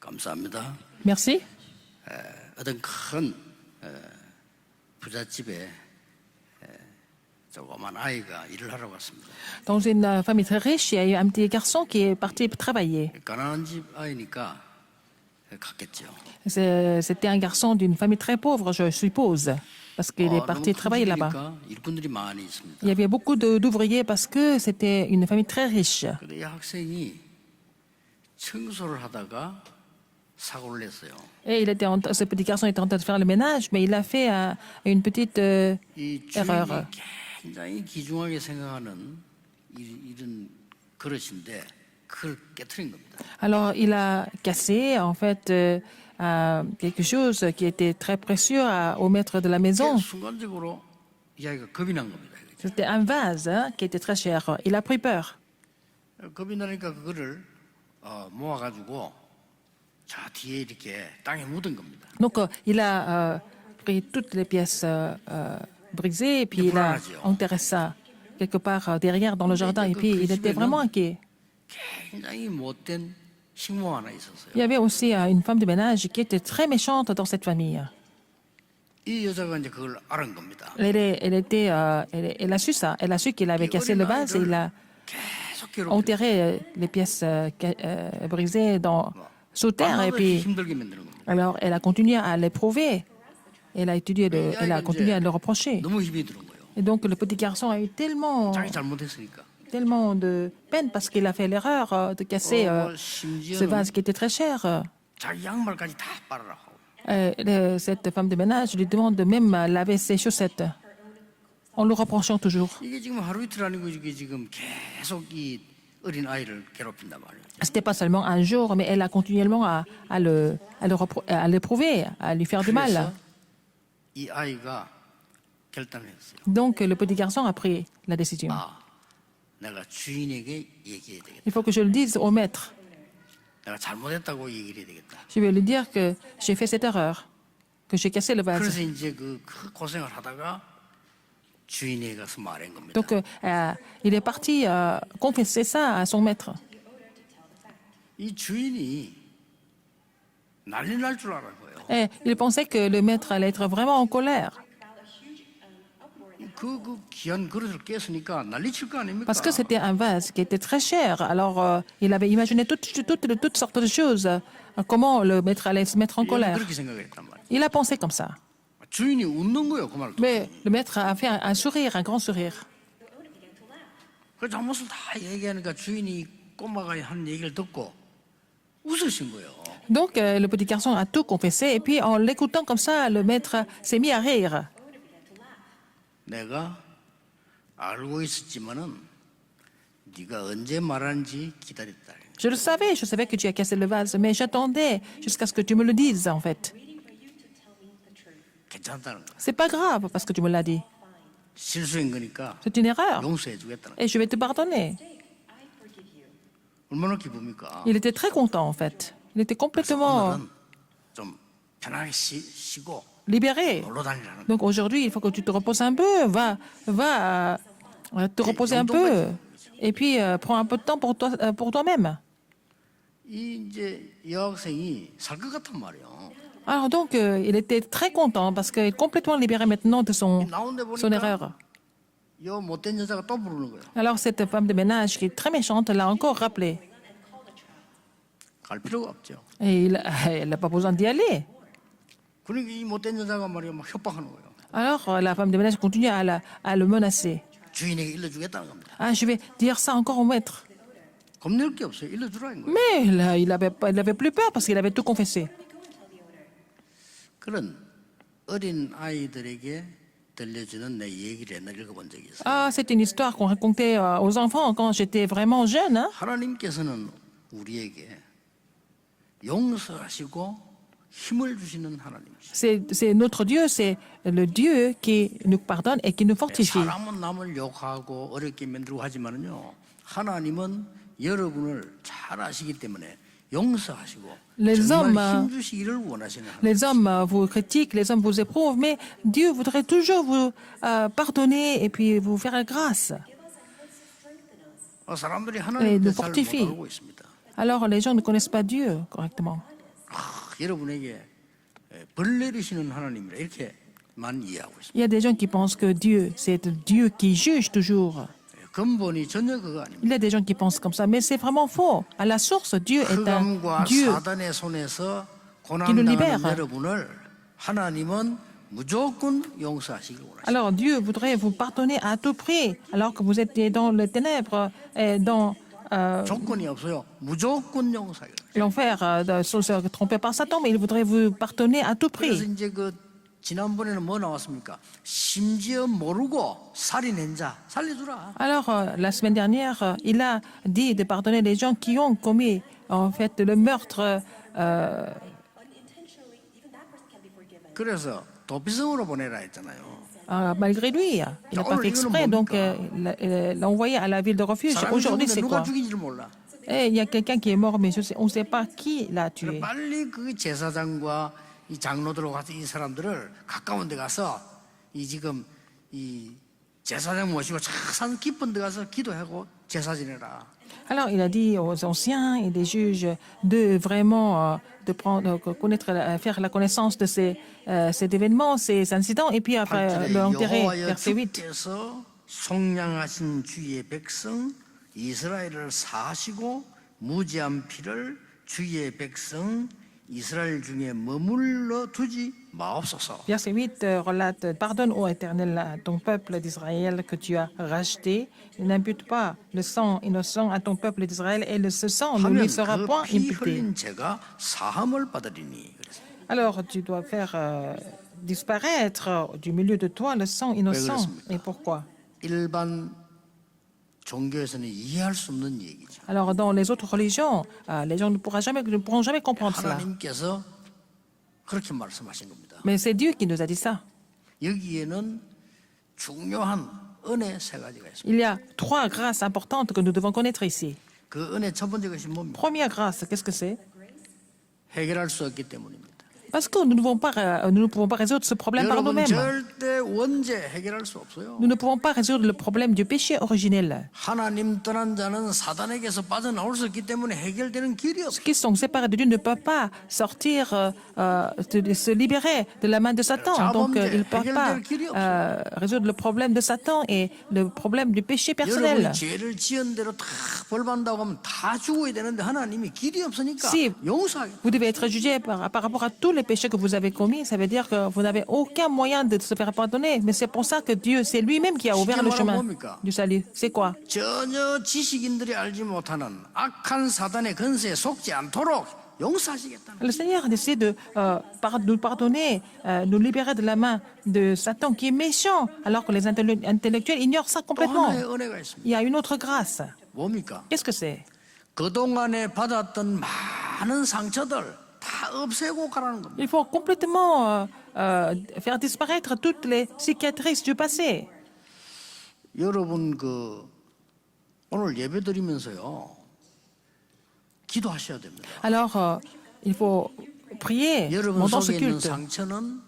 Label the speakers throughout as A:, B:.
A: 감사합니다.
B: Merci.
A: 어떤 큰 부잣집에 조그만 아이가 일을 하러 갔습니다.
B: Dans une famille très riche, il y a eu un petit garçon qui est parti travailler.
A: 가난한 집 아이니까 갔겠죠.
B: C'était un garçon d'une famille très pauvre, je suppose, parce qu'il est
A: 너무
B: parti
A: 큰
B: travailler là-bas.
A: 집이니까 일꾼들이 많이 있습니다.
B: Il y avait beaucoup d'ouvriers parce que c'était une famille très riche.
A: 근데 이 학생이 청소를 하다가 사고를 냈어요.
B: Et ce petit garçon était en train de faire le ménage, mais il a fait une petite
A: 이
B: erreur.
A: 주인이 굉장히 귀중하게 생각하는 이런 그릇인데 그걸 깨트린 겁니다.
B: Alors, il a cassé, en fait, quelque chose qui était très précieux au maître de la maison.
A: 순간적으로 이 아이가 겁이 난 겁니다.
B: C'était un vase qui était très cher. Il a pris peur.
A: 겁이 나니까 그거를 모아가지고 저 뒤에 이렇게 땅에 묻은 겁니다.
B: Donc, il a pris toutes les pièces brisées et puis il a enterré ça quelque part derrière dans le jardin. Et puis, il était vraiment inquiet.
A: 굉장히 못된 식모 하나 있었어요.
B: Il y avait aussi une femme de ménage qui était très méchante dans cette famille.
A: 이 여자가 이제 그걸 알은 겁니다.
B: Elle a su ça. Elle a su qu'il avait cassé le vase et il a
A: 계속 괴롭혀.
B: enterré les pièces brisées sous terre. Et puis,
A: 힘들게 만드는 겁니다.
B: alors, elle a continué à l'éprouver. Elle a continué à le reprocher.
A: 너무 힘이 들은 거예요.
B: Et donc, le petit garçon a eu tellement
A: 자기 잘못했으니까.
B: de peine parce qu'il a fait l'erreur de casser ce vase qui était très cher.
A: 자기 양말까지 다 빨아라고.
B: Cette femme de ménage lui demande de même laver ses chaussettes en le reprochant toujours.
A: 이게 지금 하루 이틀 아니고 이게 지금 계속 이 어린 아이를 괴롭힌단 말이에요.
B: C'était pas seulement un jour, mais elle a continuellement à l'éprouver, à lui faire du mal.
A: 그래서 이 아이가 결단을 했어요.
B: Donc le petit garçon a pris la décision.
A: 내가 주인에게 얘기해야 되겠다.
B: Il faut que je le dise au maître.
A: 내가 잘못했다고 얘기를 해야 되겠다.
B: Je vais lui dire que j'ai fait cette erreur, que j'ai cassé le vase.
A: 그래서 이제 그 고생을 하다가 주인에게 가서 말한 겁니다.
B: Donc il est parti confesser ça à son maître.
A: 이 주인이 난리 날 줄 알았고요.
B: Et il pensait que le maître allait être vraiment en colère.
A: 그 귀한 그릇을 깼으니까 난리 칠 거 아닙니까?
B: Parce que c'était un vase qui était très cher. Alors, il avait imaginé toutes sortes de choses. Comment le maître allait se mettre en colère.
A: 그렇게 생각했단 말이에요.
B: Il a pensé comme ça.
A: 주인이 웃는 거예요, 그 말을.
B: Mais le maître a fait un sourire, un grand sourire.
A: 그 잘못을 다 얘기하니까 주인이 꼬마가 한 얘기를 듣고 웃으신 거예요.
B: Donc, le petit garçon a tout confessé. Et puis, en l'écoutant comme ça, le maître s'est mis à rire.
A: 내가 알고 있었지만은 네가 언제 말하는지 기다렸다.
B: Je savais que tu as cassé le vase, mais j'attendais jusqu'à ce que tu me le dises, en fait.
A: 괜찮다는 거.
B: C'est pas grave parce que tu me l'as dit.
A: 실수한 거니까
B: C'est une erreur.
A: 용서해 주겠다는 거.
B: Et je vais te pardonner.
A: 얼마나 기쁩니까?
B: Il était très content, en fait. Il était complètement
A: 오늘은 좀 편하게 쉬고
B: libéré.
A: 놀러 다니라는 거.
B: Donc aujourd'hui, il faut que tu te reposes un peu. Va te reposer un peu. Et puis, prends un peu de temps pour toi-même.
A: 이제 여학생이 살 것 같단 말이에요.
B: Alors donc, il était très content parce qu'il est complètement libéré maintenant de son
A: 나온데
B: erreur.
A: 보니까 여 못된 여자가 또 부르는 거예요.
B: Alors cette femme de ménage qui est très méchante l'a encore rappelé.
A: 갈 필요가 없죠.
B: Et elle n'a pas besoin d'y aller.
A: 그러니까 이 못된 여자가 말이야 막 협박하는 거예요.
B: Alors la femme de ménage continue à le menacer.
A: 주인에게 일러주겠다는 겁니다.
B: Ah, je vais dire ça encore au maître.
A: 겁낼 게 없어요. 일러주라는 거예요.
B: Mais là, il avait plus peur parce qu'il avait tout confessé.
A: 그런 어린 아이들에게 들려주는 내 얘기를 옛날에 읽어본 적이 있어요.
B: Ah, c'est une histoire qu'on racontait aux enfants quand j'étais vraiment jeune. Hein?
A: 하나님께서는 우리에게 용서하시고 힘을 주시는 하나님이시죠.
B: C'est notre Dieu, c'est le Dieu qui nous pardonne et qui nous fortifie.
A: 사람은 남을 욕하고 어렵게 만들고 하지만은요. 하나님은 여러분을 잘 아시기 때문에 용서하시고
B: Les
A: 정말
B: hommes,
A: 힘 주시기를 원하시는 하나님.
B: les hommes vous critiquent, les hommes vous éprouvent, mais Dieu voudrait toujours vous pardonner et puis vous faire grâce.
A: 사람들이
B: Et
A: 하나님
B: nous
A: 뜻을 못
B: fortifie.
A: 알고 있습니다.
B: Alors les gens ne connaissent pas Dieu correctement.
A: 여러분에게 벌 내리시는 하나님이라 이렇게만 이해하고 있습니다.
B: Il y a des gens qui pensent que Dieu, c'est Dieu qui juge toujours.
A: 근본이 전혀 그거 아닙니다.
B: Il y a des gens qui pensent comme ça, mais c'est vraiment faux. À la source, Dieu est un
A: 흑암과
B: Dieu.
A: 사단의 손에서
B: qui nous
A: 고난당하는
B: libère.
A: 여러분을 하나님은 무조건 용서하시길 원하십니다.
B: Alors Dieu voudrait vous pardonner à tout prix, alors que vous étiez dans les ténèbres et dans
A: 조건이 없어요. 무조건 용서하길.
B: l'enfer, se tromper par Satan, mais il voudrait vous pardonner à tout
A: 그래서
B: prix.
A: 이제 그 지난번에는 뭐 나왔습니까? 심지어 모르고 살인한 자 살려주라.
B: Alors la semaine dernière, il a dit de pardonner les gens qui ont commis en fait le meurtre.
A: 그래서 도피성으로 보내라 했잖아요.
B: Malgré lui, il n'a pas fait exprès, donc il l'a envoyé à la ville de refuge.
A: 사람이
B: Aujourd'hui,
A: 죽는데
B: c'est
A: 누가
B: quoi?
A: 죽인지를 몰라.
B: Eh, il y a quelqu'un qui est mort, mais on ne sait pas qui l'a tué.
A: 빨리 그 제사장과 이 장로들과 같은 이 사람들을 가까운 데 가서 이 지금 이 제사장 모시고 산 깊은 데 가서 기도하고 제사 지내라.
B: Alors, il a dit aux anciens et des juges de vraiment de prendre, connaître, faire la connaissance de cet événement, ces incidents, et puis après l'enterrer.
A: 여호와여
B: Verset 8.
A: 주께서 속량하신 주의 백성 이스라엘을 사하시고 무지한 피를 주의 백성 이스라엘 중에 머물러 두지 마옵소서.
B: Verset 8 relate: Pardonne, ô Éternel, à ton peuple d'Israël que tu as racheté. N'impute pas le sang innocent à ton peuple d'Israël, et ce sang ne
A: 하면
B: lui sera point
A: 그 피
B: imputé.
A: 흘린 죄가 사함을 받으리니.
B: Alors, tu dois faire disparaître du milieu de toi le sang innocent. Et pourquoi?
A: 일반 종교에서는 이해할 수 없는 얘기죠.
B: Alors, dans les autres religions, les gens ne pourront jamais comprendre cela.
A: 하나님께서 그렇게 말씀하신 겁니다.
B: Mais c'est Dieu qui nous a dit ça.
A: 여기에는 중요한 은혜 세 가지가 있습니다.
B: Il y a trois grâces importantes que nous devons connaître ici.
A: 그 은혜 첫 번째 것이 뭡니까?
B: Première grâce, qu'est-ce que c'est?
A: 해결할 수 없기 때문입니다.
B: Parce que nous ne pouvons pas résoudre ce problème par
A: 여러분
B: nous-mêmes.
A: 절대 원죄 해결할 수 없어요.
B: Nous ne pouvons pas résoudre le problème du péché originel.
A: 하나님 떠난 자는 사단에게서 빠져나올 수 없기 때문에 해결되는 길이 없어요.
B: Ceux qui sont séparés de Dieu ne peuvent pas sortir, se libérer de la main de Satan. Donc, ils ne peuvent pas résoudre le problème de Satan et le problème du péché personnel.
A: 여러분이 죄를 지은 대로 다 벌받는다고 하면 다 죽어야 되는데 하나님이 길이 없으니까
B: Si
A: 용서하게.
B: vous devez être jugé par rapport à tous les péchés que vous avez commis, ça veut dire que vous n'avez aucun moyen de se faire pardonner. Mais c'est pour ça que Dieu, c'est lui-même qui a ouvert le chemin du salut. C'est quoi?
A: 전혀 지식인들이 알지 못하는 악한 사단의 근세에 속지 않도록 용서하시겠다.
B: Le Seigneur décide de nous pardonner, nous libérer de la main de Satan qui est méchant, alors que les intellectuels ignorent ça
A: 또
B: complètement.
A: 하나의 은혜가 있습니다.
B: Il y a une autre grâce.
A: 뭡니까?
B: Qu'est-ce que c'est?
A: 그동안에 받았던 많은 상처들 다 없애고 가라는 겁니다.
B: Il faut complètement faire disparaître toutes les cicatrices du passé.
A: 여러분 오늘 예배 드리면서요. 기도하셔야 됩니다.
B: Alors, il faut prier
A: 여러분
B: pendant ce
A: 속에 있는
B: culte.
A: 상처는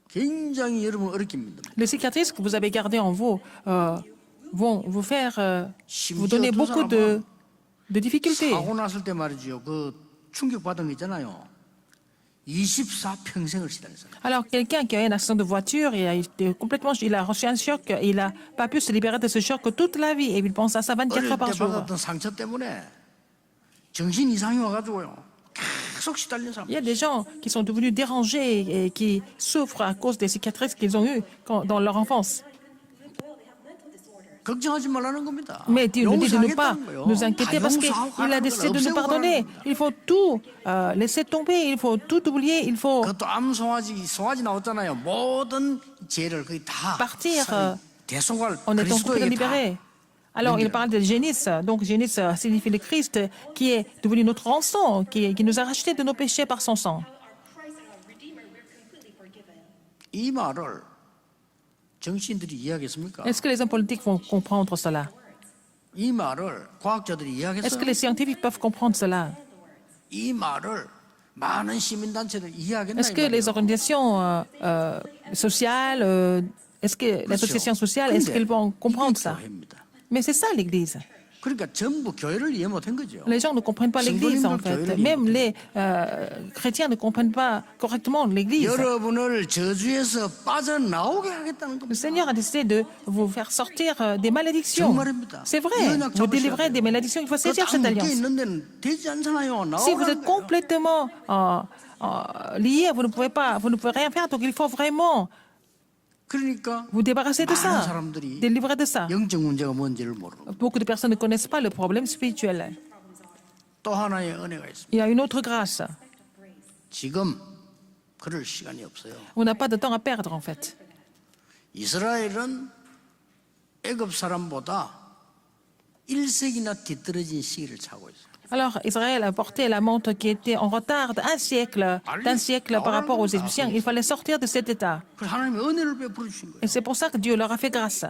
A: 굉장히 여러분을 어렵게 만듭니다.
B: Les cicatrices que vous avez gardées en vous vont vous faire vous donner beaucoup de difficultés.
A: 사고 났을 때 말이죠. 충격 받은 거 있잖아요. 24평생을 시달렸어요.
B: Alors, quelqu'un qui a eu un accident de voiture, il a reçu un choc, il n'a pas pu se libérer de ce choc toute la vie, et il pense à ça 24
A: 어릴
B: heures par
A: 때
B: jour.
A: 받았던 상처 때문에 정신 이상이 와가지고요. 계속 시달린 사람.
B: Il y a des gens qui sont devenus dérangés et qui souffrent à cause des cicatrices qu'ils ont eues dans leur enfance.
A: 걱정하지 말라는 겁니다.
B: Mais Dieu nous dit de ne pas
A: 용서하겠다는 거예요.
B: nous inquiéter
A: 다
B: parce
A: 용서하고
B: qu'il a
A: 가라는
B: décidé de
A: 거예요.
B: nous
A: 없애고
B: pardonner.
A: 가라는 겁니다.
B: Il faut tout laisser tomber, il faut tout oublier, il faut
A: 그것도 송아지 나왔잖아요. 모든 죄를 거의 다
B: partir
A: 대속할
B: en étant complètement
A: 그리스도에게 다.
B: libéré. Alors, il parle de génis. Donc, génis signifie le Christ qui est devenu notre rançon, qui nous a rachetés de nos péchés par son sang.
A: 이 말을 정치인들이 이해하겠습니까?
B: Est-ce que les hommes politiques vont comprendre cela?
A: 이 말을 과학자들이
B: Est-ce que
A: 이해하겠어요?
B: les scientifiques peuvent comprendre cela?
A: 이 말을 많은 시민단체들 이해하겠나?
B: Est-ce que les organisations sociales, est-ce que les associations sociales, est-ce qu'elles vont comprendre ça? Mais c'est ça l'Église.
A: 그러니까 전부 교회를 이해 못한 거죠.
B: Les gens ne comprennent pas l'Église, en fait. Même les chrétiens ne comprennent pas correctement l'Église.
A: 여러분을 저주에서 빠져나오게 하겠다는
B: Le
A: 겁니다.
B: Seigneur a décidé de vous faire sortir des malédictions.
A: 정말입니다.
B: C'est vrai,
A: 이 언약
B: vous
A: 잡으셔야
B: délivrez des
A: 돼요.
B: malédictions, il faut saisir
A: 그딱
B: cette
A: 묶여
B: alliance.
A: 있는 데는 되지 않잖아요.
B: Si vous êtes
A: 나오라는 거예요.
B: complètement lié, vous ne pouvez rien faire, donc il faut vraiment
A: 그러니까
B: vous débarrasser de
A: 많은
B: ça,
A: 사람들이
B: délivrer de ça.
A: 영적 문제가 뭔지를 모르고
B: Beaucoup de personnes ne connaissent pas le problème spirituel.
A: 또 하나의 은혜가 있습니다.
B: Il y a une autre grâce.
A: 지금 그럴 시간이 없어요.
B: On n'a pas de temps à perdre, en fait.
A: 이스라엘은 애굽 사람보다 1세기나 뒤떨어진 시기를 차고 있어요.
B: Alors, Israël a porté la montre qui était en retard d'un siècle par rapport aux Égyptiens. Il fallait sortir de cet état.
A: 그래서 하나님이 은혜를 베풀어 주신 거예요.
B: Et c'est pour ça que Dieu leur a fait grâce.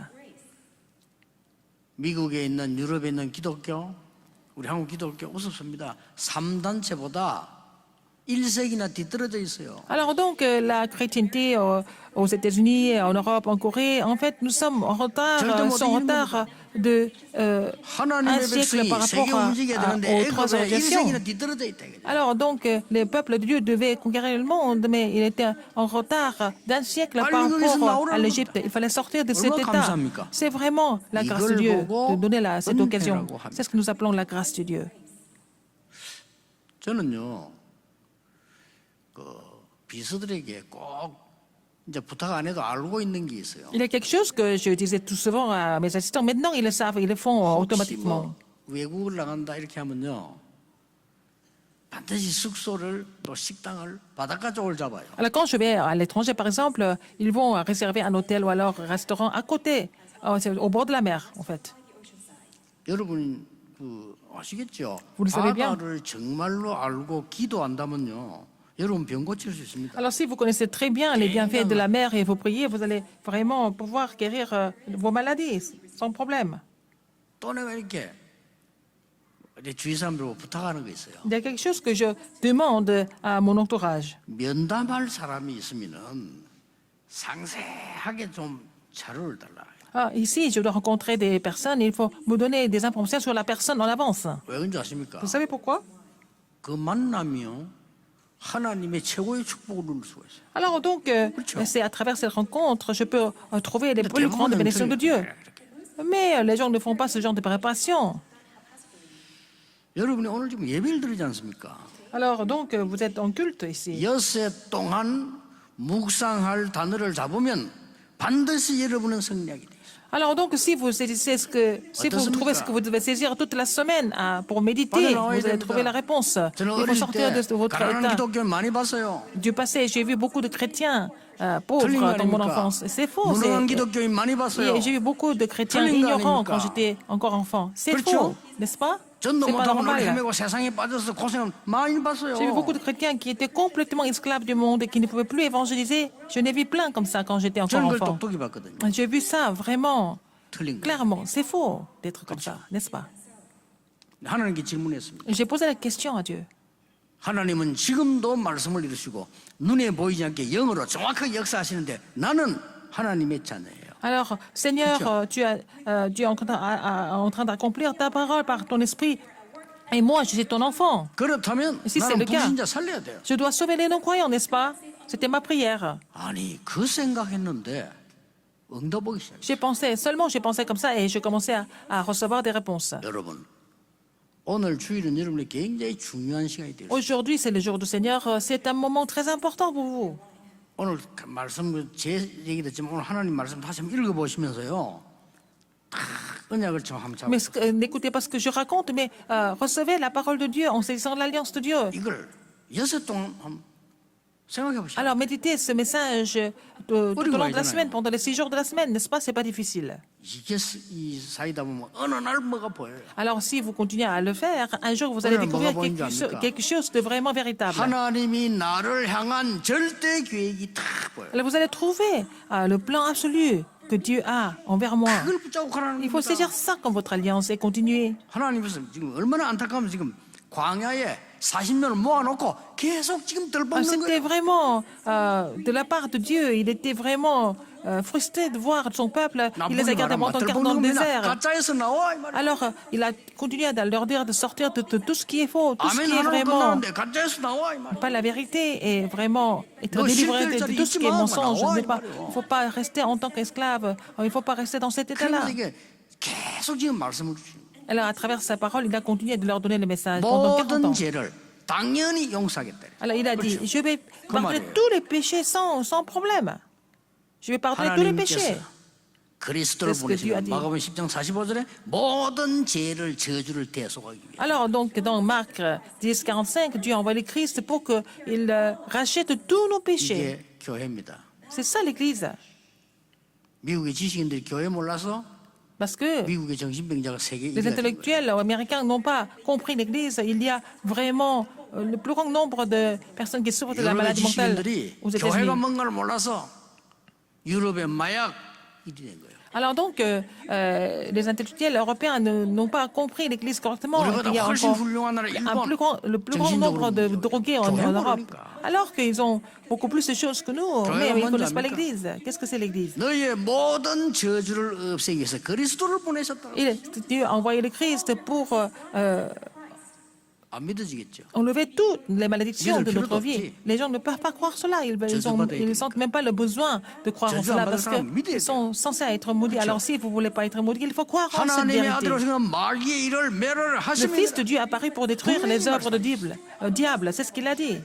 A: 미국에 있는 유럽에 있는 기독교, 우리 한국 기독교 우습습니다. 3단체보다 1세기나 뒤떨어져 있어요.
B: Alors donc, la chrétienté aux États-Unis, en Europe, en Corée, en fait, nous sommes en retard, sont en retard de un siècle par rapport aux trois organisations. Alors donc, les peuples de Dieu devaient conquérir le monde, mais il était en retard d'un siècle par rapport à l'Égypte. Il fallait sortir de cet état. C'est vraiment la grâce de Dieu de donner cette occasion. C'est ce que nous appelons la grâce de Dieu.
A: 저는요, 비서들에게 꼭 이제 부탁 안 해도 알고 있는 게 있어요.
B: Il y a quelque chose que je disais tout souvent à mes assistants. Maintenant, ils le savent, ils le font
A: 혹시
B: automatiquement.
A: 뭐 외국을 나간다 이렇게 하면요, 반드시 숙소를 또 식당을 바닷가 쪽을 잡아요.
B: Alors, quand je vais à l'étranger, par exemple, ils vont réserver un hôtel ou alors un restaurant à côté, c'est au bord de la mer, en fait.
A: 여러분 아시겠죠?
B: Vous le savez bien.
A: 바다를 정말로 알고 기도한다면요, 여러분 병 고칠 수 있습니다.
B: Alors, si vous connaissez très bien les bienfaits de la mer et vous priez, vous allez vraiment pouvoir guérir vos maladies sans problème.
A: 또 내가 이렇게 내 주위 사람들하고 부탁하는 거 있어요.
B: Il y a quelque chose que je demande à mon entourage.
A: 면담할 사람이 있으면은 상세하게 좀 자료를 달라.
B: Ah, ici, je dois rencontrer des personnes, il faut me donner des informations sur la personne en avance.
A: 왜 그런지 아십니까?
B: Vous savez pourquoi?
A: 그 만남이요, 하나님의 최고의 축복을 누릴 수가 있어요.
B: Alors donc, c'est à travers cette rencontre, je peux trouver les plus grandes
A: 대부분은
B: bénédictions de Dieu.
A: 이렇게.
B: Mais les gens ne font pas ce genre de préparation.
A: 여러분이 오늘 지금 예배를 드리지 않습니까?
B: Alors donc, vous êtes en culte ici.
A: 엿새 동안 묵상할 단어를 잡으면 반드시 여러분은 승리하게 돼요.
B: Alors donc, si vous saisissez si vous trouvez ce que vous devez saisir toute la semaine pour méditer, vous allez trouver la réponse. Il
A: 저는
B: faut
A: 어릴
B: sortir
A: 때
B: de votre
A: 가난한
B: état.
A: 기독교를 많이 봤어요.
B: Du passé, j'ai vu beaucoup de chrétiens
A: 틀린 거
B: pauvres dans mon
A: 아닙니까?
B: enfance. C'est faux.
A: 무능한 기독교인 많이 봤어요.
B: J'ai vu beaucoup de chrétiens
A: 틀린 거
B: ignorants quand
A: 아닙니까?
B: j'étais encore enfant. C'est
A: 그렇죠?
B: faux, n'est-ce pas?
A: 전도
B: C'est pas
A: 못하고 늘
B: normal.
A: 헤매고 세상에 빠져서 고생 많이 봤어요.
B: J'ai vu beaucoup de chrétiens qui étaient complètement esclaves du monde et qui ne pouvaient plus évangéliser. Je n'ai vu plein comme ça quand j'étais encore
A: 저는 그걸
B: enfant.
A: 똑똑히 봤거든요.
B: J'ai vu ça vraiment
A: 틀린 거.
B: clairement. C'est faux d'être comme ça, n'est-ce pas?
A: 하나님께 질문했습니다.
B: J'ai posé la question à Dieu.
A: 하나님은 지금도 말씀을 이루시고 눈에 보이지 않게 영으로 정확하게 역사하시는데 나는 하나님의 자녀예요.
B: Alors, Seigneur, tu es en train d'accomplir ta parole par ton esprit. Et moi, je suis ton enfant.
A: 그렇다면
B: Si c'est
A: 나는
B: le cas.
A: 불신자 살려야 돼요.
B: Je dois sauver les non-croyants, n'est-ce pas? C'était ma prière.
A: 아니 그 생각했는데 응답 오기 시작했어요.
B: J'ai pensé comme ça et je commençais à recevoir des réponses.
A: 여러분 오늘 주일은 여러분의 굉장히 중요한 시간이 되겠습니다.
B: Aujourd'hui, c'est le jour du Seigneur. C'est un moment très important pour vous.
A: 오늘 말씀 제 얘기 듣지만 오늘 하나님 말씀 다시 한번 읽어보시면서요. 다 언약을 좀 한번 잡고
B: Mais n'écoutez pas ce que je raconte, mais recevez la parole de Dieu en saisissant l'alliance de Dieu.
A: 이걸 엿새 동안 한번 생각해 보시죠.
B: Alors, méditez ce message tout au long de la semaine, pendant les 6 jours de la semaine, n'est-ce pas? C'est pas difficile.
A: 이게 이 사이다 보면 어느 날 뭐가 보여요.
B: Alors, si vous continuez à le faire, un jour vous allez découvrir quelque chose de vraiment véritable.
A: 하나님이 나를 향한 절대 계획이 다 보여요.
B: Alors, vous allez trouver le plan absolu que Dieu a envers moi.
A: 그걸 붙잡고 가라는
B: Il faut
A: 겁니다.
B: saisir ça comme votre alliance et continuer.
A: 하나님께서 지금 얼마나 안타까우면 지금 광야에 40년을 모아놓고 계속 지금 덜먹는
B: C'était
A: 거예요.
B: vraiment de la part de Dieu. Il était vraiment frustré de voir son peuple. Il les a gardés pendant 40 ans dans le désert.
A: 가짜에서 나와 이 말이야.
B: Alors, il a continué à leur dire de sortir de tout ce qui est faux, tout ce
A: 아멘
B: qui est
A: 하나로
B: vraiment
A: 끝나는데 가짜에서 나와 이 말이야.
B: pas la vérité et vraiment être
A: Non,
B: délivré
A: 실패할
B: de
A: 자리
B: tout ce qui est
A: 있지 마.
B: mensonge.
A: 나와,
B: Il
A: 이 말이에요.
B: ne faut pas rester en tant qu'esclave. Il ne faut pas rester dans cet état-là.
A: 그러면서 이게 계속 지금 말씀을 주시는 거예요.
B: Alors, à travers sa parole, il a continué de leur donner le message pendant 40
A: 모든
B: ans.
A: 죄를 당연히 용서하겠다.
B: Alors, il a dit, je vais pardonner
A: 말이에요.
B: tous les péchés sans problème. Je vais pardonner tous les péchés.
A: 하나님께서 그리스도를
B: C'est ce que Dieu a
A: 보내시면
B: dit.
A: 마가복음 10장 45절에 모든 죄를 저주를 대속하기 위해
B: Alors, donc, dans Marc 10, 45, Dieu a envoyé le Christ pour qu'il rachète tous nos péchés.
A: 이게 교회입니다.
B: C'est ça l'Église.
A: 미국의 지식인들이 교회 몰라서
B: Parce que
A: 미국의 정신병자가 세계
B: les
A: 1위가 된 거예요.
B: intellectuels américains n'ont pas compris l'Église. Il y a vraiment le plus grand nombre de personnes qui souffrent de la
A: 유럽의
B: maladie mentale
A: 지식인들이
B: aux États-Unis.
A: 교회가 뭔가를 몰라서 유럽의 마약 일이 된 거예요.
B: Alors donc, les intellectuels européens n'ont pas compris l'Église correctement.
A: 우리보다
B: Il y a
A: 훨씬
B: encore
A: 훌륭한 나라
B: le plus grand
A: 정신적으로
B: nombre de
A: 문제가
B: drogués en
A: 교회
B: Europe.
A: 모르니까.
B: Alors qu'ils ont beaucoup plus de choses que nous, mais ils ne
A: 뭔지
B: connaissent pas
A: 압니까?
B: l'Église. Qu'est-ce que c'est l'Église?
A: 너희의 모든 저주를 없애기 위해서 그리스도를 보내셨다.
B: Dieu a envoyé le Christ pour
A: 안 믿어지겠죠.
B: enlever toutes les malédictions
A: 믿을
B: de notre
A: 필요도
B: vie.
A: 없지.
B: Les gens ne peuvent pas croire cela. Ils
A: 저주받아야
B: ne sentent même pas le besoin de croire en
A: 저주 안
B: cela
A: 받은
B: parce
A: 사람은 믿어야
B: qu'ils sont censés être maudits. Alors si vous ne voulez pas être maudits, il faut croire en cette
A: 하나님의
B: vérité.
A: 아들 오시면 마귀의 일을 멸을
B: Le Fils
A: 하십니다.
B: de Dieu apparu pour détruire les œuvres de diable. C'est ce qu'il a dit.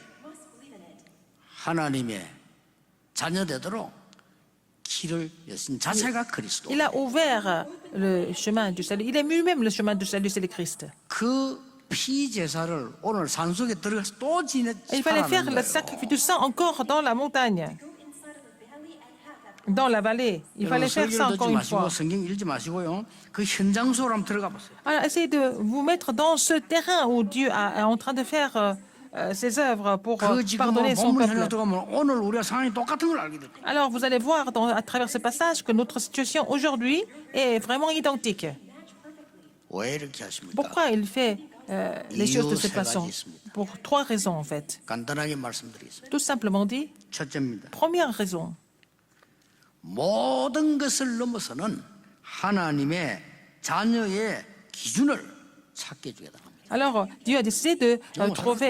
A: 하나님의 자녀되도록 길을 여신 자체가 그리스도.
B: Il a ouvert le chemin du salut. Il est lui-même le chemin du salut, c'est le Christ.
A: 그 피제사를 오늘 산속에 들어가서 또 지내
B: Il fallait faire
A: 살아나는
B: le
A: 거예요.
B: sacrifice du sang encore dans la montagne, dans la vallée. Il
A: 여러분,
B: fallait faire ça
A: 설교를
B: encore
A: 듣지
B: une
A: 마시고
B: fois.
A: 성경 읽지 마시고요. 그 현장 속으로 한번 들어가 보세요.
B: Alors, essayez de vous mettre dans ce terrain où Dieu est en train de faire ses œuvres pour
A: 그 지금
B: pardonner son
A: 본문
B: peuple.
A: 현장 들어가면 오늘 우리가 상황이 똑같은 걸 알게 됩니다.
B: Alors, vous allez voir à travers ce passage que notre situation aujourd'hui est vraiment identique.
A: 왜 이렇게 하십니까?
B: Pourquoi il fait les choses de cette
A: 세
B: façon?
A: 가지 있습니다.
B: Pour trois raisons, en fait.
A: 간단하게 말씀드리겠습니다.
B: Tout simplement dit,
A: 첫째입니다.
B: première raison,
A: 모든 것을 넘어서는 하나님의 자녀의 기준을 찾게 해주겠다.
B: alors Dieu a décidé de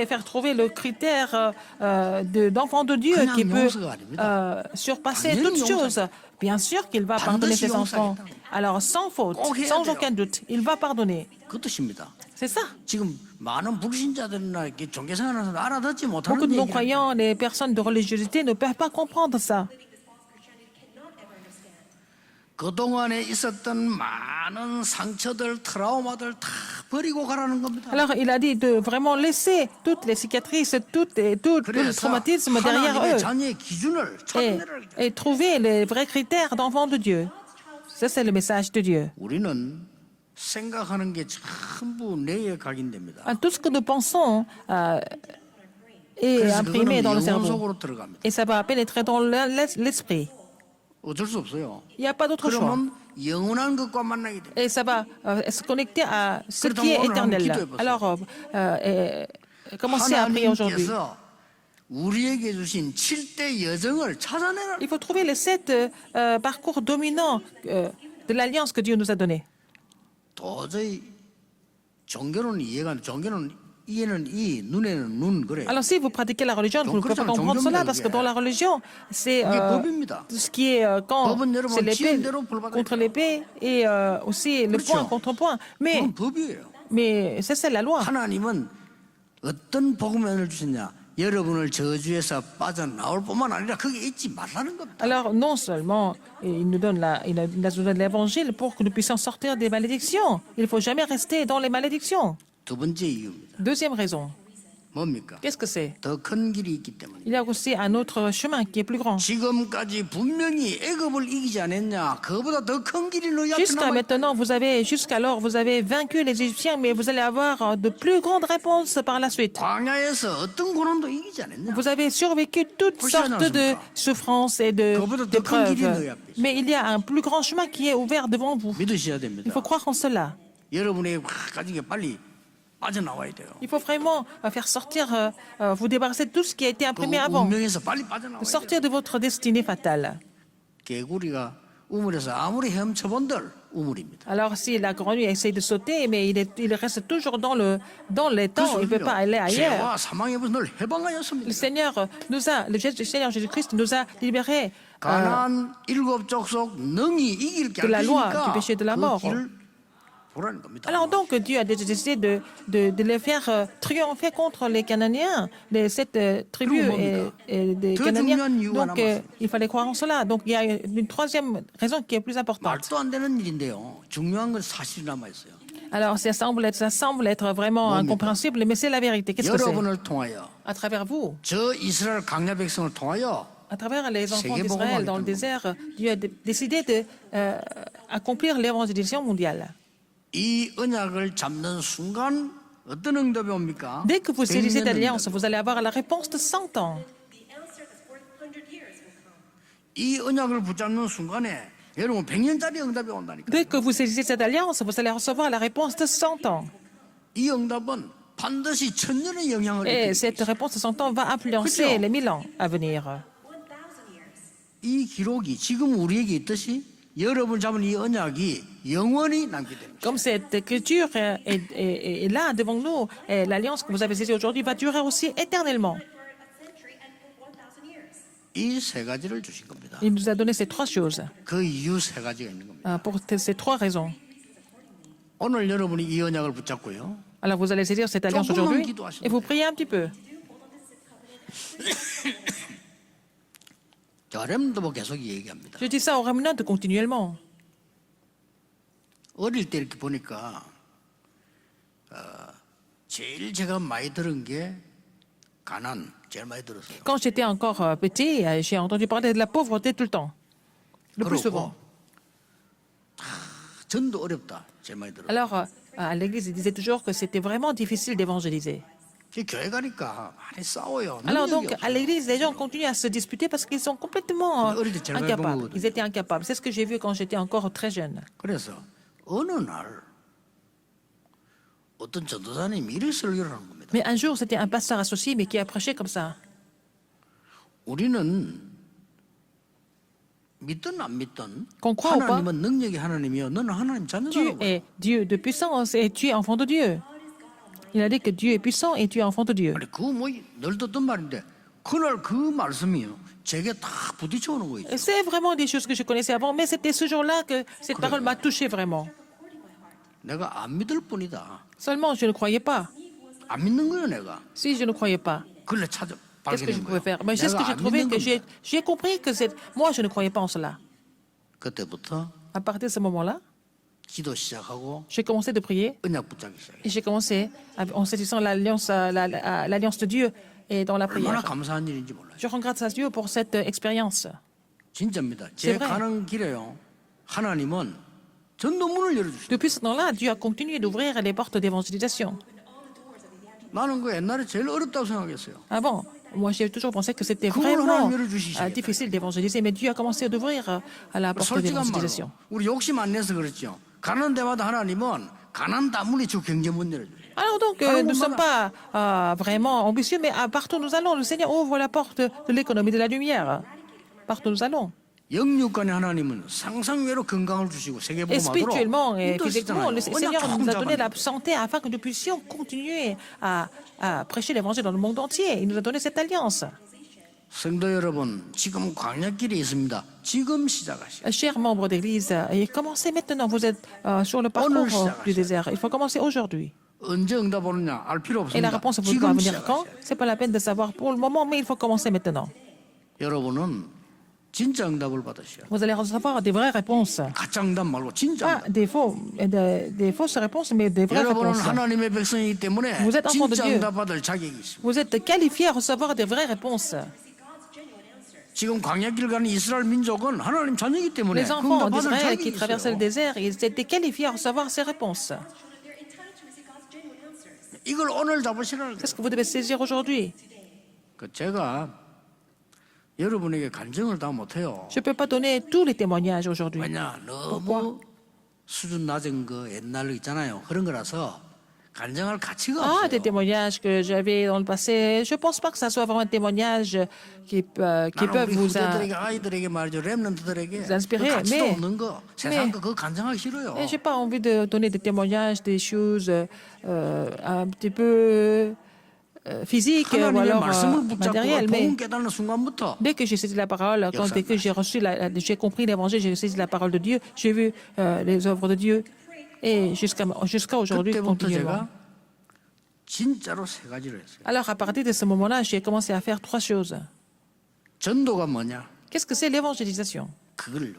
B: faire trouver le critère d'enfant de Dieu
A: 그냥
B: qui peut
A: 용서가 아닙니다.
B: surpasser
A: 당연히
B: toutes choses. Bien sûr qu'il va pardonner
A: 반드시
B: ses enfants.
A: 용서하겠다.
B: Alors, sans faute,
A: 꼭 해야
B: sans
A: 돼요.
B: aucun doute, il va pardonner.
A: 그 뜻입니다.
B: C'est ça.
A: 지금 많은 불신자들이나 이렇게 종교생활하면서 알아듣지
B: Beaucoup
A: 못하는
B: de
A: 얘기를
B: non-croyants, les personnes de religiosité ne peuvent pas comprendre ça.
A: 그동안에 있었던 많은 상처들, 트라우마들 다 버리고 가라는 겁니다.
B: Alors, il a dit de vraiment laisser toutes les cicatrices, tout le
A: 그래서
B: traumatisme derrière
A: 하나님의
B: eux
A: 자녀의 기준을
B: et,
A: 찾느라
B: et trouver les vrais critères d'enfant de Dieu. Ça, c'est le message de Dieu.
A: 우리는 생각하는 게 전부 뇌에 각인됩니다.
B: Tout ce que nous pensons est
A: 그래서
B: imprimé
A: 그거는
B: dans le
A: 영혼
B: cerveau.
A: 속으로 들어갑니다.
B: Et ça va pénétrer dans l'esprit.
A: 어쩔 수 없어요.
B: Il n'y a pas d'autre choix.
A: 그러면 영원한 것과 만나게 됩니다.
B: Et ça va se connecter à ce
A: 그렇다면
B: qui est
A: 오늘 한번
B: éternel.
A: 기도해보세요.
B: Alors, commencez à prier aujourd'hui.
A: 하나님께서 우리에게 주신 7대 여정을 찾아내라.
B: Il faut trouver les 7 parcours dominants de l'alliance que Dieu nous a donnée.
A: 도저히 종교는 이해가 안 돼. 종교는 이에는 이, 눈에는 눈 그래.
B: Alors, si vous pratiquez la religion, vous ne pouvez pas comprendre cela parce que dans la religion, c'est
A: 이게 법입니다.
B: ce qui est quand
A: 법은 여러분
B: c'est l'épée
A: 지은 대로 벌 받아야
B: contre
A: 돼요.
B: l'épée et aussi le
A: 그렇죠.
B: point contre point.
A: 그건 법이에요.
B: Mais ça, c'est la loi.
A: 하나님은 어떤 복음을 주셨냐? 여러분을 저주에서 빠져나올 뿐만 아니라 거기에 있지 말라는 겁니다.
B: Alors, non seulement il nous donne l'évangile pour que nous puissions sortir des malédictions. Il ne faut jamais rester dans les malédictions.
A: 두 번째 이유입니다.
B: Deuxième raison,
A: 뭡니까?
B: qu'est-ce que c'est?
A: 더 큰 길이 있기 때문에.
B: Il y a aussi un autre chemin qui est plus grand.
A: 지금까지 분명히 애굽을 이기지 않았냐? 그보다 더 큰 길이 너희 앞에
B: Jusqu'à
A: 남아.
B: maintenant, jusqu'alors, vous avez vaincu les Égyptiens, mais vous allez avoir de plus grandes réponses par la suite.
A: 광야에서 어떤 고난도 이기지 않았냐?
B: Vous avez survécu toutes sortes de souffrances et d'épreuves. Mais il y a un plus grand chemin qui est ouvert devant vous.
A: 믿으셔야
B: Il
A: 됩니다.
B: faut croire en cela.
A: 여러분의 가진 게 빨리 빠져나와야 돼요.
B: Il faut vraiment faire sortir, vous débarrasser de tout ce qui a été
A: 그
B: imprimé avant,
A: 운명에서 빨리 빠져나와야 돼요.
B: sortir de votre destinée fatale.
A: 개구리가 우물에서 아무리 헤엄쳐본들 우물입니다.
B: Alors si la grenouille essaye de sauter, mais il reste toujours dans l'étang, il ne peut pas aller ailleurs.
A: 죄와 사망에서 늘
B: Le
A: 해방하였습니다.
B: Seigneur le Seigneur Jésus-Christ nous a libérés
A: 가나안 일곱 족속 능히 이길 게
B: de la loi,
A: 없으니까
B: du péché de la mort.
A: 그 길을 보라는 겁니다.
B: Alors donc Dieu a décidé de les faire triompher contre les Cananéens, les 7 tribus et des
A: 더
B: Cananéens.
A: 중요한 이유가
B: Donc
A: 남았어요.
B: il fallait croire en cela. Donc il y a une troisième raison qui est plus importante.
A: 말도 안 되는 일인데요. 중요한 건 사실이 남아 있어요.
B: Alors ça semble être vraiment incompréhensible, mais c'est la vérité. Qu'est-ce que c'est?
A: 여러분을 통하여
B: À travers vous,
A: 저 이스라엘 강야 백성을 통하여
B: à travers les enfants
A: 세계
B: d'Israël
A: 복음을
B: dans le
A: 하겠다는
B: désert, Dieu a décidé d'accomplir l'évangélisation mondiale.
A: 이 언약을 잡는 순간 어떤 응답이 옵니까?
B: Dès que vous saisissez cette
A: 100년
B: alliance,
A: 응답.
B: vous allez avoir la réponse de 100 ans.
A: 이 언약을 붙잡는 순간에 여러분 100년짜리 응답이 온다니까.
B: Dès que vous saisissez cette alliance, vous allez recevoir la réponse de 100 ans.
A: 이 응답은 반드시 천년의 영향을
B: Et
A: 미치고
B: cette réponse de 100 ans va influencer
A: 그죠?
B: les 1000 ans à venir.
A: 이 기록이 지금 우리에게 있듯이 여러분 잡은 이 언약이 영원히 남게 됩니다.
B: Comme cette écriture est là devant nous, et l'alliance que vous avez saisie aujourd'hui va durer aussi éternellement.
A: 이 세 가지를 주신 겁니다.
B: Il nous a donné ces 3 choses,
A: 그 이유 세 가지가 있는 겁니다.
B: pour ces 3 raisons.
A: 오늘 여러분이 이 언약을 붙잡고요.
B: Alors vous allez saisir cette alliance aujourd'hui et vous priez un petit peu.
A: 자, 렘드보 계속 얘기합니다.
B: Je dis ça aux remnants continuellement.
A: 어릴 때 이렇게 보니까 제일 제가 많이 들은 게 가난 제일 많이 들었어요.
B: Quand j'étais encore petit, j'ai entendu parler de la pauvreté tout le temps, le plus souvent.
A: 전도 어렵다 제일 많이 들었어요.
B: Alors à l'église, ils disaient toujours que c'était vraiment difficile d'évangéliser.
A: 교회 가니까 많이 싸워요.
B: Alors
A: 능력이
B: donc, à
A: 없어요.
B: l'église, les gens continuent à se disputer parce qu'ils sont complètement incapables. Ils étaient incapables. C'est ce que j'ai vu quand j'étais encore très jeune.
A: 그래서 어느 날 어떤 전도사님이 이렇게 설교를 하는 겁니다.
B: Mais un jour, c'était un pasteur associé, mais qui a prêché comme ça.
A: 우리는 믿든 안 믿든
B: Qu'on croit ou pas,
A: 하나님은 능력이 하나님이요. 너는 하나님
B: Dieu
A: 자녀라고.
B: est Dieu de puissance et tu es enfant de Dieu. Il a dit que Dieu est puissant et tu es enfant de Dieu.
A: 아니 그거 뭐늘 듣던 말인데 그날 그 말씀이요. 제게 다 부딪혀 오는 거 있죠.
B: C'est vraiment des choses que je connaissais avant, mais c'était ce jour-là que cette parole m'a touché vraiment.
A: 내가 안 믿을 뿐이다.
B: Seulement, je ne croyais pas.
A: 안 믿는 거예요, 내가.
B: Si je ne croyais pas,
A: 그래 찾아
B: qu'est-ce que je
A: 발견한
B: pouvais
A: 거예요.
B: faire? Mais c'est ce que j'ai
A: 내가 안
B: trouvé,
A: 믿는
B: que
A: 겁니다.
B: j'ai compris que moi, je ne croyais pas en cela.
A: 그때부터
B: À partir de ce moment-là,
A: 기도 시작하고
B: j'ai commencé de prier
A: 언약 붙잡기 시작해요.
B: et j'ai commencé en saisissant l'alliance de Dieu et dans la
A: 얼마나
B: prière.
A: 감사한 일인지 몰라요.
B: Je rends grâce à Dieu pour cette expérience.
A: 진짜입니다.
B: C'est
A: 제
B: vrai.
A: 가는 길에요. 하나님은 전도문을 열어주시죠.
B: Depuis ce temps-là, Dieu a continué d'ouvrir les portes d'évangélisation.
A: 나는 그 옛날에 제일 어렵다고 생각했어요.
B: Avant, moi j'ai toujours pensé que c'était
A: 그걸
B: vraiment
A: 하나님 열어주시시겠다.
B: difficile d'évangéliser, mais Dieu a commencé d'ouvrir à la porte
A: 솔직한 말로
B: d'évangélisation.
A: 우리 욕심 안 내서 그렇죠. 가는 데마다 하나님은 가난 다문이 주 경제문 열어줘요.
B: Alors donc, nous ne sommes pas vraiment ambitieux, mais partout où nous allons, le Seigneur ouvre la porte de l'économie de la lumière. Partout où nous allons.
A: 영육간의 하나님은 상상외로 건강을 주시고
B: Et
A: 세계복음하도록
B: spirituellement et physiquement, le
A: 인도하시잖아요.
B: Seigneur
A: 언약
B: nous a
A: 조금
B: donné la
A: 잡았는데.
B: santé afin que nous puissions continuer à prêcher l'évangile dans le monde entier. Il nous a donné cette alliance.
A: 성도 여러분, 지금 광야길에 있습니다. 지금 시작하시오.
B: Chers membres d'Église, et commencez maintenant. Vous êtes sur le parcours du désert. Il faut commencer aujourd'hui.
A: 언제 응답 오느냐 알 필요
B: Et la
A: 없습니다.
B: réponse va
A: 지금
B: venir quand?
A: 시작하세요.
B: C'est pas la peine de savoir pour le moment, mais il faut commencer maintenant.
A: 여러분은 진짜 응답을 받으셔야 돼요.
B: Vous allez recevoir des vraies réponses.
A: 가짜 응답 말고 진짜
B: Pas
A: 응답.
B: des fausses réponses, mais des vraies
A: 여러분은
B: réponses.
A: 하나님의 백성이기 때문에
B: Vous êtes enfant de
A: 진짜
B: Dieu.
A: 응답 받을 자격이 있습니다.
B: Vous êtes qualifiés à recevoir des vraies réponses.
A: 지금 광야길 가는 이스라엘 민족은 하나님 자녀이기 때문에
B: Les
A: 그
B: enfants
A: 응답 받을
B: d'Israël
A: 자격이
B: qui traversaient le
A: 있어요.
B: désert, ils étaient qualifiés à recevoir ces réponses.
A: 이걸 오늘 잡으시라는
B: C'est ce que vous devez saisir aujourd'hui.
A: 그 제가 여러분에게 간증을 다 못해요.
B: Je ne peux pas donner tous les témoignages aujourd'hui.
A: 왜냐 너무 수준 낮은 거 옛날 있잖아요. 그런 거라서 간증할 가치가
B: Ah, des
A: 없어요.
B: témoignages que j'avais dans le passé. Je ne pense pas que ça soit vraiment un témoignage qui
A: 나는
B: peuvent
A: 우리
B: vous
A: 후대들에게 아이들에게 말이죠. 렘넌트들에게 그
B: inspirer.
A: 가치도
B: Mais-
A: 없는 거 세상 거 그거 간증하기 싫어요.
B: Et j'ai pas envie de donner des témoignages, des choses un petit peu physiques ou
A: 하나님의
B: alors
A: 말씀을 붙잡고
B: matérielles. Mais
A: 복음 깨닫는 순간부터
B: dès que j'ai saisi la parole, dès que j'ai reçu, j'ai compris l'évangile, j'ai saisi la parole de Dieu, j'ai vu les œuvres de Dieu. Et jusqu'à aujourd'hui,
A: 그때부터
B: continuellement.
A: 제가 진짜로 세 가지를 했어요.
B: Alors, à partir de ce moment-là, j'ai commencé à faire trois choses.
A: 전도가 뭐냐?
B: Qu'est-ce que c'est l'évangélisation?
A: 그걸로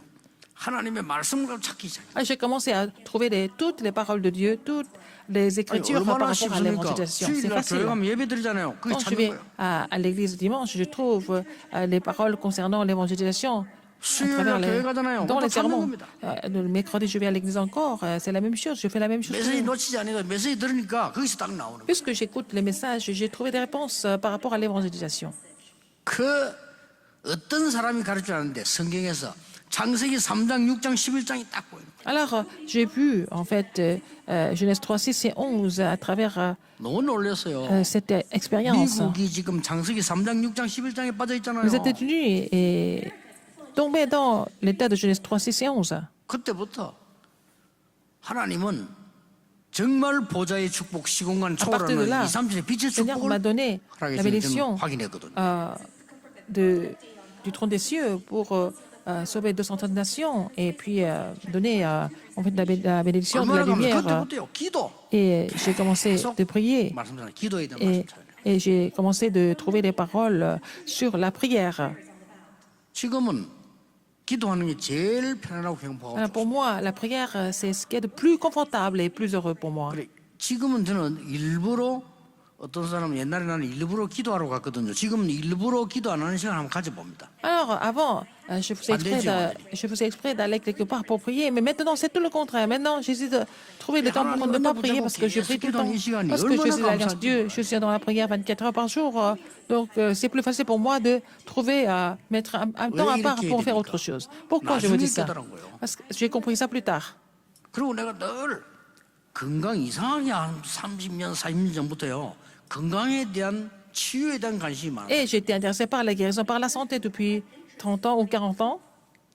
A: 하나님의 말씀을 찾기 시작해요.
B: J'ai commencé à trouver toutes les paroles de Dieu, toutes les
A: 아니,
B: Écritures par
A: 얼마나
B: rapport à
A: 쉽습니까?
B: l'évangélisation. C'est
A: 주일날
B: facile.
A: 교회 가면 예배 드리잖아요. 그게
B: Quand je
A: 찾는
B: vais
A: 거예요.
B: à l'église dimanche, je trouve les paroles concernant l'évangélisation à travers
A: 수요일날 교회 가잖아요.
B: dans les
A: 그것도 찾는
B: sermons.
A: 겁니다.
B: Le mercredi, je vais à l'église encore. C'est la même chose. Je fais la même chose.
A: 메시지 놓치지 않아도 메시지 들으니까 거기서 딱 나오는 거예요.
B: Puisque j'écoute les messages, j'ai trouvé des réponses par rapport à l'évangélisation.
A: 그 어떤 사람이 가르쳐 놨는데 성경에서 창세기 3장, 6장, 11장이 딱 보여요.
B: Alors, j'ai vu, en fait, Genèse 3, 6 et 11 à travers
A: 너무 놀랐어요.
B: cette expérience.
A: 미국이 지금 창세기 3장, 6장, 11장에 빠져 있잖아요.
B: Les États-Unis est tombé dans l'état de Genèse 3, 6 et 11.
A: 그때부터 하나님은 정말 보좌의 축복, 시공간
B: partir de
A: 초월하는
B: là,
A: 2, 3주의 빛의
B: Le Seigneur m'a
A: 축복을
B: donné la
A: 하라고
B: bénédiction
A: 확인했거든요.
B: du trône des cieux pour sauver 230 nations et puis donner en fait, la bénédiction de la
A: 얼마나 가면
B: lumière.
A: 그때부터요. 기도.
B: Et j'ai commencé de prier
A: 말씀드렸잖아요. 기도에 대한
B: et,
A: 말씀 찾아요.
B: et j'ai commencé de trouver des paroles sur la prière.
A: 지금은 기도하는 게 제일 편안하고 행복하고
B: Alors, pour moi, la prière, c'est ce qui est de plus confortable et plus heureux pour moi.
A: 그래, 지금은 저는 일부러 어떤 사람은 옛날에 나는 일부러 기도하러 갔거든요. 지금은 일부러 기도 안 하는 시간 한번 가져봅니다.
B: Alors, avant, je faisais exprès d'aller quelque part pour prier, mais maintenant, c'est tout le contraire. Maintenant, j'essaie de trouver le temps pour ne pas prier parce que je prie tout le temps. Parce que je suis l'alliance Dieu, je suis dans la prière 24 heures par jour. Donc, c'est plus facile pour moi de trouver, mettre un temps à part pour faire autre chose. Pourquoi je vous dis ça? Parce que j'ai compris ça plus tard.
A: 그리고 내가 늘 건강 이상하게 한 30년, 40년 전부터요. 건강에 대한 치유에 대한 관심이 많아요.
B: Et j'ai été intéressé par la guérison, par la santé depuis 30 ans ou 40 ans.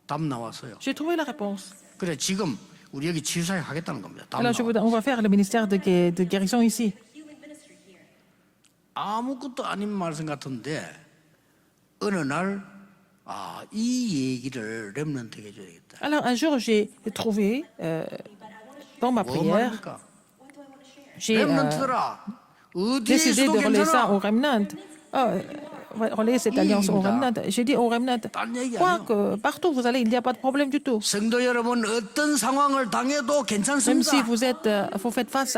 A: 답 나왔어요.
B: J'ai trouvé la réponse.
A: 그래 지금 우리 여기 치유사역 하겠다는 겁니다. 답
B: Alors,
A: 나왔어요.
B: on va faire le ministère de guérison ici.
A: 아무것도 아닌 말씀 같은데 어느 날 이 얘기를 렘넌트에게 해줘야겠다.
B: Alors, un jour, j'ai trouvé dans ma
A: 뭐
B: prière,
A: 말입니까?
B: j'ai
A: 렘넌트들아 어디에
B: décidé
A: 있어도
B: de relayer ça
A: 괜찮아.
B: au remnant. Relayer cette alliance au remnant. J'ai dit au remnant,
A: 딴 얘기
B: quoi
A: 아니에요.
B: que partout où vous allez, il n'y a pas de problème du tout.
A: 성도 여러분 어떤 상황을 당해도
B: Même
A: 괜찮습니다.
B: si vous faites face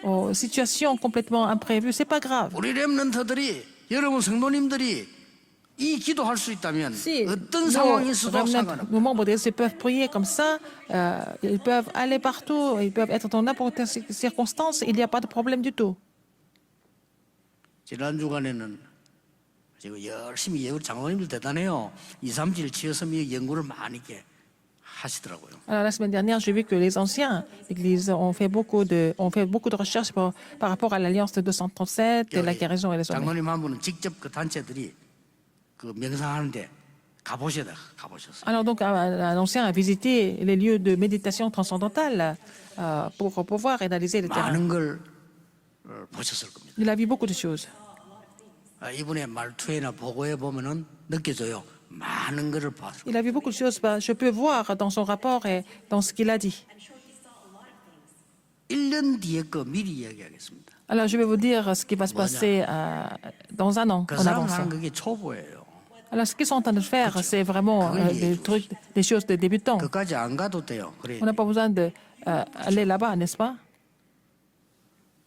B: aux situations complètement imprévues, c'est pas grave.
A: 우리 렘넌트들이 여러분 성도님들이 이 기도할 수 있다면
B: Si
A: 어떤 상황이 있어도 상관없어요.
B: nos membres d'église peuvent prier comme ça, ils peuvent aller partout, ils peuvent être dans n'importe quelle circonstance, il n'y a pas de problème du tout.
A: 지난 주간에는 지금 열심히 우리 장로님들 대단해요. 2, 3일 치유섬유 연구를 많이 이렇게 하시더라고요.
B: Alors, la semaine dernière, j'ai vu que les anciens l'église ont fait beaucoup de recherches par rapport à l'alliance de 237, et la guérison et les hommes.
A: 장로님 한 분은 직접 그 단체들이 그 명상하는데 가보셨어요.
B: Alors, donc, un ancien a visité les lieux de méditation transcendantale pour pouvoir analyser les terrains.
A: 많은 걸 보셨을 겁니다.
B: Il a vu beaucoup de choses.
A: 이분의 말투에나 보고에 보면은 느껴져요. 많은 거를 봤어요.
B: Il a vu beaucoup de choses. Je peux voir dans son rapport et dans ce qu'il a dit.
A: 1년 뒤에 거 미리 이야기하겠습니다.
B: Alors, je vais vous dire ce qui va se passer dans un an,
A: 그
B: en
A: 사람
B: avance.
A: 하는 그게 초보예요.
B: Alors, ce qu'ils sont en train de faire, c'est vraiment des choses de débutants.
A: 그까지 안 가도 돼요. 그래.
B: On n'a pas besoin d'aller là-bas, n'est-ce pas?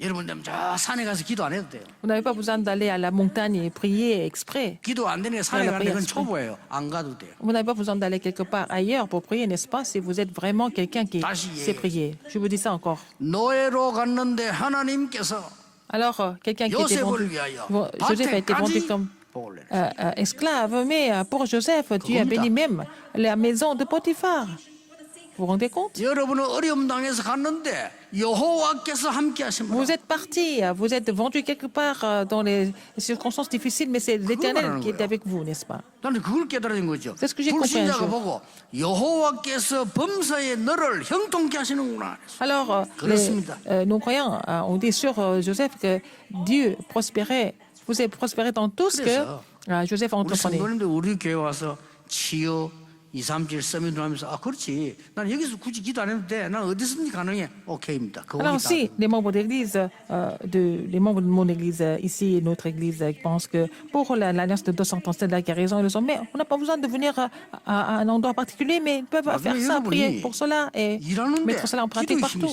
A: 여러분 되면 저 산에 가서 기도 안 해도 돼요.
B: Vous n'avez pas besoin d'aller à la montagne et prier exprès.
A: 기도 안 되는 게 산에
B: la
A: 가는 건
B: prière,
A: 초보예요. 안 가도 돼요.
B: Vous n'avez pas besoin d'aller quelque part ailleurs pour prier, n'est-ce pas? Si vous êtes vraiment quelqu'un qui sait prier. Je vous dis ça encore.
A: 노예로 갔는데 하나님께서
B: Alors, quelqu'un qui était vendu,
A: 요셉을 위하여
B: Joseph a été vendu
A: 밭에까지
B: comme
A: 복을 내렸어요.
B: esclave, mais pour Joseph, Dieu a béni même la maison de Potiphar. Vous vous rendez compte?
A: 여러분은 어려움 당해서 갔는데 여호와께서 함께 하십니다.
B: Vous êtes parti, vous êtes vendu quelque part dans les circonstances difficiles, mais c'est l'Éternel qui est avec vous, n'est-ce pas?
A: 나는 그걸 깨달은 거죠.
B: C'est ce que j'ai compris un
A: 불신자가
B: jour.
A: 보고 여호와께서 범사에 너를 형통케 하시는구나.
B: Alors,
A: 그렇습니다.
B: nos croyants ont dit sur Joseph que Dieu prospérait, vous êtes prospéré dans tout ce que Joseph
A: 우리
B: entreprenait.
A: 성도님들 우리 교회 와서 치유 237 서밋을 하면서 그렇지. 난 여기서 굳이 기도 안 해도 돼. 난 어디서든지 가능해. 오케이입니다.
B: Alors si les membres d'église, les membres de mon église ici, notre église, pensent que pour l'alliance de 230 c'est de la guérison, ils ont, mais on n'a pas besoin de venir à un endroit particulier, mais ils peuvent faire ça, prier pour cela et mettre cela en pratique partout.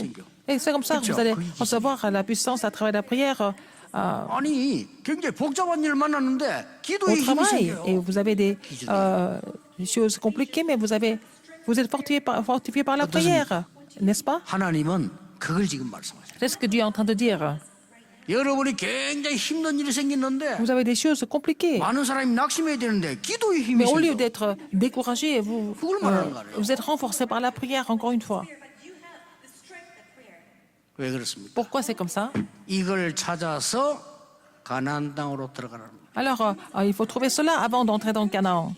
B: Et c'est comme ça que vous allez recevoir la puissance à travers la prière
A: 아니 굉장히 복잡한 일 만났는데
B: au
A: 기도의 힘이
B: travail. Et
A: 생겨요.
B: vous avez des choses compliquées, mais vous êtes fortifié par la prière, n'est-ce pas?
A: 하나님은 그걸 지금 말씀하셔요.
B: C'est ce que Dieu est en train de dire.
A: 여러분이 굉장히 힘든 일이 생겼는데
B: Vous avez des choses compliquées.
A: 많은 사람이 낙심해야 되는데 기도의 힘이
B: Mais au lieu
A: 생겨.
B: d'être découragé, vous êtes renforcé par la prière, encore une fois.
A: 왜 그렇습니까?
B: Pourquoi c'est comme ça?
A: 이걸 찾아서 가나안 땅으로 들어가라는 거예요.
B: Alors, il faut trouver cela avant d'entrer dans le Canaan.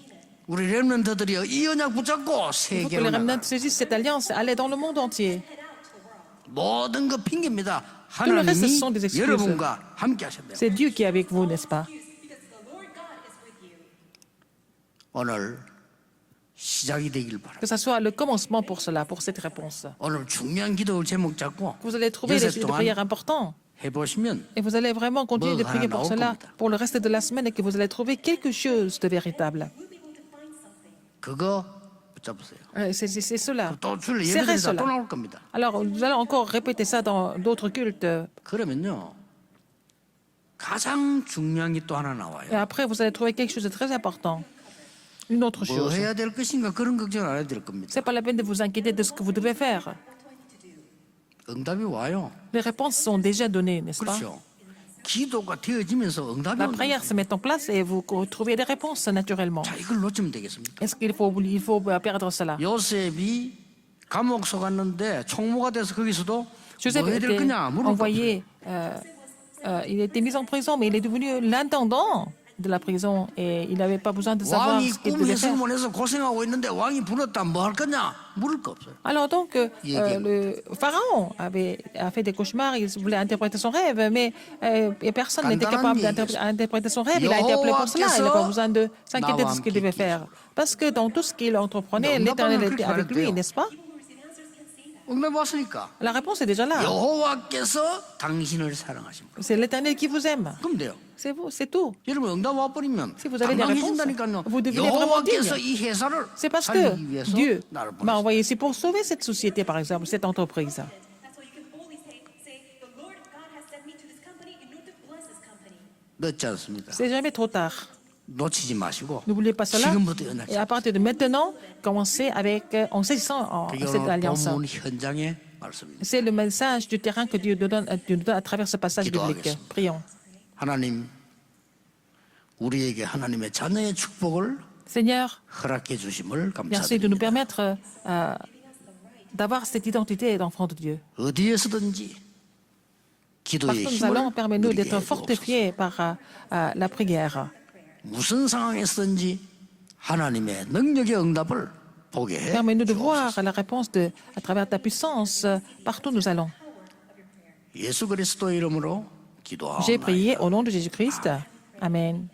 A: 우리 렘넌트들이 이 언약 붙잡고
B: Il faut que
A: 세계로
B: les
A: 나가.
B: remnants saisissent cette alliance, aller dans le monde entier.
A: 모든 거 핑계입니다.
B: le reste, ce
A: 하나님이
B: sont des excuses.
A: 여러분과 함께 하신대요.
B: C'est Dieu qui est avec vous, n'est-ce pas?
A: 오늘 시작이 되길 바랍니다.
B: Que ça soit le commencement pour cela, pour cette réponse.
A: 오늘 중요한 기도 제목 잡고
B: Vous allez trouver des sujets de prière importants.
A: 해보시면
B: Et vous allez vraiment continuer de prier pour cela pour le reste de la semaine et que vous allez trouver quelque chose de véritable.
A: 그거 붙잡으세요.
B: C'est cela.
A: 또 줄
B: Serrez
A: 예배드리다 또
B: cela.
A: 나올 겁니다.
B: Alors, nous allons encore répéter ça dans d'autres cultes.
A: 그러면요 가장 중요한 게 또 하나
B: Et
A: 나와요.
B: après, vous allez trouver quelque chose de très important. Une autre
A: 뭐
B: chose.
A: 해야 될 것인가 그런 걱정 안 해야 될 겁니다.
B: C'est pas la peine de vous inquiéter de ce que vous devez faire.
A: 응답이 와요.
B: Les réponses sont déjà données, n'est-ce pas?
A: 그렇죠. 기도가 되어지면서 응답이
B: La
A: 온다.
B: prière se met en place et vous trouvez des réponses naturellement.
A: 자 이걸 놓치면 되겠습니까?
B: Est-ce qu'il faut perdre cela?
A: 요셉이 감옥 속았는데 총무가 돼서 거기서도
B: Joseph
A: 뭐 해야 될
B: était
A: 거냐 물을
B: envoyé, il était mis en prison, mais il est devenu l'intendant de la prison et il n'avait pas besoin de savoir
A: 왕이
B: ce qu'il
A: 꿈
B: devait faire.
A: 해석문에서 고생하고 있는데 왕이 불렀다 뭐 할 거냐 물을 거 없어요.
B: Alors donc, le pharaon a fait des cauchemars, il voulait interpréter son rêve, mais et personne n'était capable d'interpréter son rêve. Il a été appelé pour cela, il n'a pas besoin de s'inquiéter de ce qu'il devait faire. Parce que dans tout ce qu'il entreprenait, l'Éternel était avec lui, n'est-ce pas?
A: 응답 왔으니까
B: La réponse est déjà là.
A: 여호와께서 당신을 사랑하십니다.
B: C'est l'Éternel qui vous aime.
A: 그럼 돼요.
B: C'est vous, c'est tout.
A: 여러분 응답 와버리면
B: Si vous avez des réponses,
A: 당당해진다니까요.
B: vous devenez vraiment digne.
A: 여호와께서 이 회사를
B: C'est parce que
A: 살리기 위해서
B: Dieu
A: 나를
B: m'a
A: 보냈어요.
B: envoyé ici pour sauver cette société, par exemple, cette entreprise.
C: That's why you can boldly say, the Lord God has sent me to this company in order to bless this company.
A: 늦지 않습니다.
B: C'est jamais trop tard.
A: 놓치지 마시고
B: N'oubliez pas cela.
A: 지금부터 연락.
B: Et à partir de maintenant, commencez en saisissant cette
A: 오늘
B: alliance.
A: 본문 현장의 말씀입니다.
B: C'est le message du terrain que Dieu nous donne à travers ce passage biblique. Prions.
A: 하나님, 우리에게 하나님의 자녀의 축복을
B: Seigneur,
A: 허락해 주심을
B: merci de nous
A: 감사드립니다.
B: permettre d'avoir cette identité d'enfant de Dieu.
A: 어디에서든지 기도의
B: Partout où nous allons,
A: 힘을
B: permets-nous
A: 누리게
B: d'être
A: 해주옵소서.
B: fortifiés par la prière.
A: 무슨 상황에서든지 하나님의 능력의 응답을 보게 해
B: Permets-nous de
A: 주옵소서.
B: voir la réponse à travers ta puissance partout où nous allons.
A: 예수 그리스도의 이름으로
B: J'ai prié
A: 기도하옵나이다.
B: au nom de Jésus-Christ. Amen.